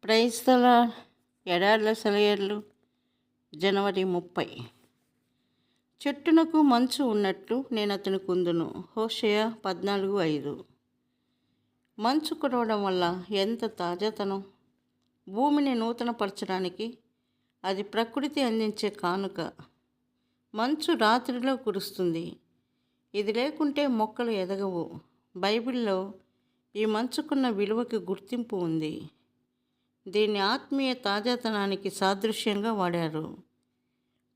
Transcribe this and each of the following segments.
Praise the lord. ఎడార్ల సెలయేర్లు జనవరి 30. చెట్టునకు మంచు ఉన్నట్లు నేను అతని కుందును. హోషేయ 14:5. మంచు కురవడం వల్ల ఎంత తాజాతనం! భూమిని నూతనపరచడానికి అది ప్రకృతి అందించే కానుక. మంచు రాత్రిలో కురుస్తుంది. ఇది లేకుంటే మొక్కలు ఎదగవు. బైబిల్లో ఈ మంచుకున్న విలువకి గుర్తింపు ఉంది. దీన్ని ఆత్మీయ తాజాతనానికి సాదృశ్యంగా వాడారు.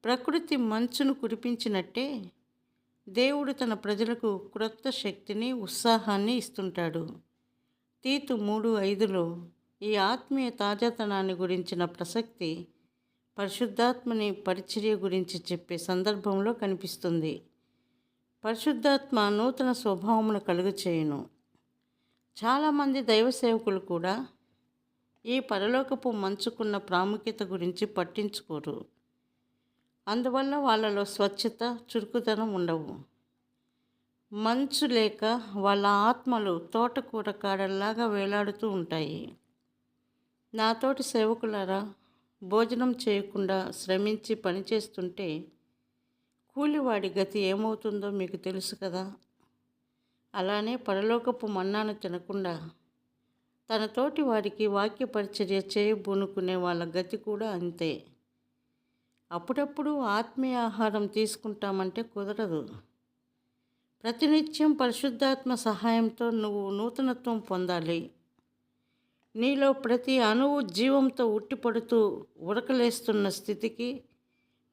ప్రకృతి మంచును కురిపించినట్టే దేవుడు తన ప్రజలకు క్రొత్త శక్తిని, ఉత్సాహాన్ని ఇస్తుంటాడు. తీతు 3:5లో ఈ ఆత్మీయ తాజాతనాన్ని గురించిన ప్రసక్తి పరిశుద్ధాత్మని పరిచర్య గురించి చెప్పే సందర్భంలో కనిపిస్తుంది. పరిశుద్ధాత్మ నూతన స్వభావమును కలుగచేయును. చాలామంది దైవ సేవకులు కూడా ఈ పరలోకపు మంచుకున్న ప్రాముఖ్యత గురించి పట్టించుకోరు. అందువల్ల వాళ్ళలో స్వచ్ఛత, చురుకుదనం ఉండవు. మంచు లేక వాళ్ళ ఆత్మలు తోటకూర కాడల్లాగా వేలాడుతూ ఉంటాయి. నాతోటి సేవకులారా, భోజనం చేయకుండా శ్రమించి పనిచేస్తుంటే కూలివాడి గతి ఏమవుతుందో మీకు తెలుసు కదా. అలానే పరలోకపు మన్నాను తినకుండా తన తోటి వారికి వాక్య పరిచర్య చేయబూనుకునే వాళ్ళ గతి కూడా అంతే. అప్పుడప్పుడు ఆత్మీయ ఆహారం తీసుకుంటామంటే కుదరదు. ప్రతినిత్యం పరిశుద్ధాత్మ సహాయంతో నువ్వు నూతనత్వం పొందాలి. నీలో ప్రతి అణువు జీవంతో ఉట్టిపడుతూ ఉరకలేస్తున్న స్థితికి,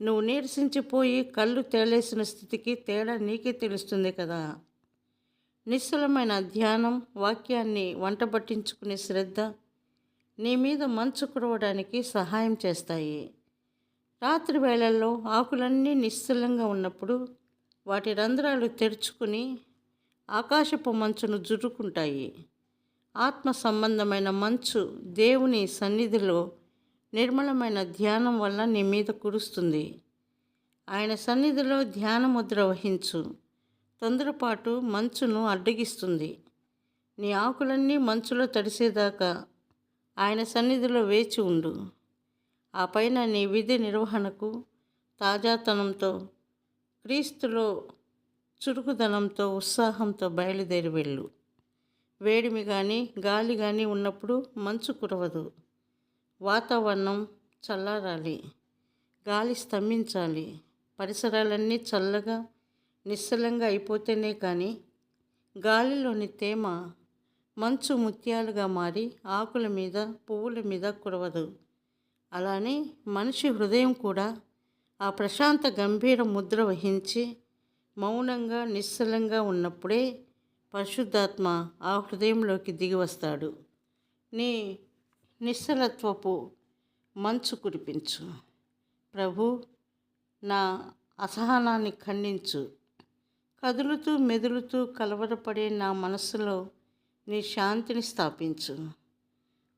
నువ్వు నీరసించిపోయి కళ్ళు తేలేసిన స్థితికి తేడా నీకే తెలుస్తుంది కదా. నిశ్చలమైన ధ్యానం, వాక్యాన్ని వంటబట్టించుకునే శ్రద్ధ నీ మీద మంచు కురవడానికి సహాయం చేస్తాయి. రాత్రి వేళల్లో ఆకులన్నీ నిశ్చలంగా ఉన్నప్పుడు వాటి రంధ్రాలు తెరుచుకుని ఆకాశపు మంచును జుర్రుకుంటాయి. ఆత్మ సంబంధమైన మంచు దేవుని సన్నిధిలో నిర్మలమైన ధ్యానం వల్ల నీ మీద కురుస్తుంది. ఆయన సన్నిధిలో ధ్యానముద్ర వహించు. తొందరపాటు మంచును అడ్డగిస్తుంది. నీ ఆకులన్నీ మంచులో తడిసేదాకా ఆయన సన్నిధిలో వేచి ఉండు. ఆ పైన నీ విధి నిర్వహణకు తాజాతనంతో, క్రీస్తులో చురుకుదనంతో, ఉత్సాహంతో బయలుదేరి వెళ్ళు. వేడిమి కానీ గాలి కానీ ఉన్నప్పుడు మంచు కురవదు. వాతావరణం చల్లారాలి, గాలి స్తంభించాలి, పరిసరాలన్నీ చల్లగా నిశ్చలంగా అయిపోతేనే కానీ గాలిలోని తేమ మంచు ముత్యాలుగా మారి ఆకుల మీద, పువ్వుల మీద కురవదు. అలానే మనిషి హృదయం కూడా ఆ ప్రశాంత గంభీర ముద్ర వహించి మౌనంగా, నిశ్చలంగా ఉన్నప్పుడే పరిశుద్ధాత్మ ఆ హృదయంలోకి దిగి వస్తాడు. నీ నిశ్చలత్వపు మంచు కురిపించు. ప్రభు, నా అసహనాన్ని ఖండించు. కదులుతూ మెదులుతూ కలవరపడే నా మనస్సులో నీ శాంతిని స్థాపించు.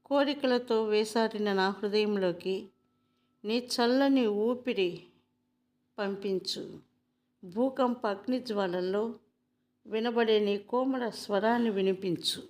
కోరికలతో వేసారిన నా హృదయంలోకి నీ చల్లని ఊపిరి పంపించు. భూకంప అగ్నిజ్వాలల్లో వినబడే నీ కోమల స్వరాన్ని వినిపించు.